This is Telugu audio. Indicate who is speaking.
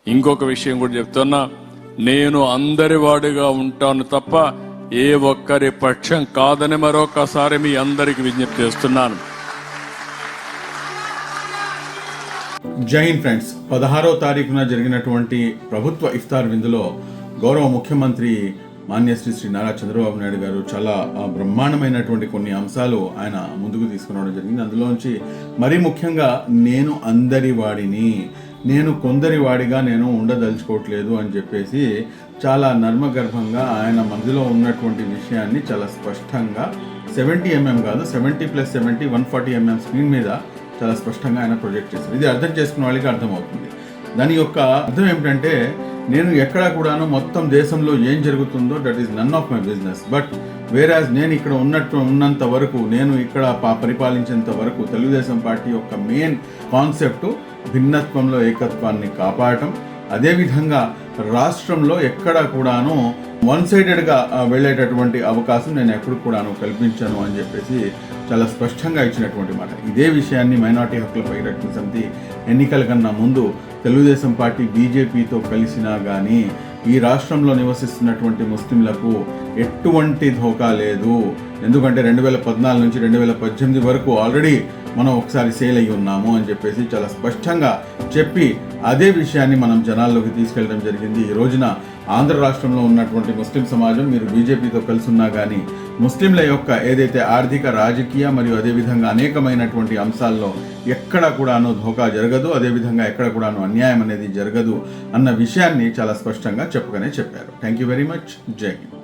Speaker 1: ఇంకొక విషయం కూడా చెప్తున్నా, నేను అందరి వాడిగా ఉంటాను తప్ప ఏ ఒక్కరి పక్షం కాదని మరొకసారి మీ అందరికి విజ్ఞప్తి చేస్తున్నాను.
Speaker 2: జై హింద్ ఫ్రెండ్స్. 16వ తారీఖున జరిగినటువంటి ప్రభుత్వ ఇఫ్తార్ విందులో గౌరవ ముఖ్యమంత్రి మాన్యశ్రీ శ్రీ నారా చంద్రబాబు నాయుడు గారు చాలా బ్రహ్మాండమైనటువంటి కొన్ని అంశాలు ఆయన ముందుకు తీసుకురావడం జరిగింది. అందులోంచి మరీ ముఖ్యంగా నేను అందరి వాడిని, నేను కొందరి వాడిగా నేను ఉండదలుచుకోవట్లేదు అని చెప్పేసి చాలా నర్మగర్భంగా ఆయన మనసులో ఉన్నటువంటి విషయాన్ని చాలా స్పష్టంగా 70 mm కాదు 70+70 140 mm స్క్రీన్ మీద చాలా స్పష్టంగా ఆయన ప్రొజెక్ట్ చేశారు. ఇది అర్థం చేసుకున్న వాళ్ళకి అర్థమవుతుంది. దాని యొక్క అర్థం ఏమిటంటే, నేను ఎక్కడా కూడాను మొత్తం దేశంలో ఏం జరుగుతుందో that is none of my business, but వేరాజ్ నేను ఇక్కడ ఉన్నంత వరకు, నేను ఇక్కడ పరిపాలించేంత వరకు తెలుగుదేశం పార్టీ యొక్క మెయిన్ కాన్సెప్ట్ భిన్నత్వంలో ఏకత్వాన్ని కాపాడటం, అదేవిధంగా రాష్ట్రంలో ఎక్కడ కూడాను వన్ సైడెడ్గా వెళ్ళేటటువంటి అవకాశం నేను ఎప్పుడు కూడాను కల్పించాను అని చెప్పేసి చాలా స్పష్టంగా ఇచ్చినటువంటి మాట. ఇదే విషయాన్ని మైనార్టీ హక్కుల పరిరక్షణ సమితి ఎన్నికల కన్నా ముందు తెలుగుదేశం పార్టీ బీజేపీతో కలిసినా కానీ ఈ రాష్ట్రంలో నివసిస్తున్నటువంటి ముస్లింలకు ఎటువంటి ధోకా లేదు. ఎందుకంటే 2014 నుంచి 2018 వరకు ఆల్రెడీ మనం ఒకసారి సేల్ అయ్యి ఉన్నాము అని చెప్పేసి చాలా స్పష్టంగా చెప్పి అదే విషయాన్ని మనం జనాల్లోకి తీసుకెళ్ళడం జరిగింది. ఈ రోజున ఆంధ్ర రాష్ట్రంలో ఉన్నటువంటి ముస్లిం సమాజం మీరు బీజేపీతో కలిసి ఉన్నా కానీ ముస్లింల యొక్క ఏదైతే ఆర్థిక, రాజకీయ మరియు అదేవిధంగా అనేకమైనటువంటి అంశాల్లో ఎక్కడ కూడాను ధోకా జరగదు, అదేవిధంగా ఎక్కడ కూడాను అన్యాయం అనేది జరగదు అన్న విషయాన్ని చాలా స్పష్టంగా చెప్పగానే చెప్పారు. Thank you very much. జై హింద్.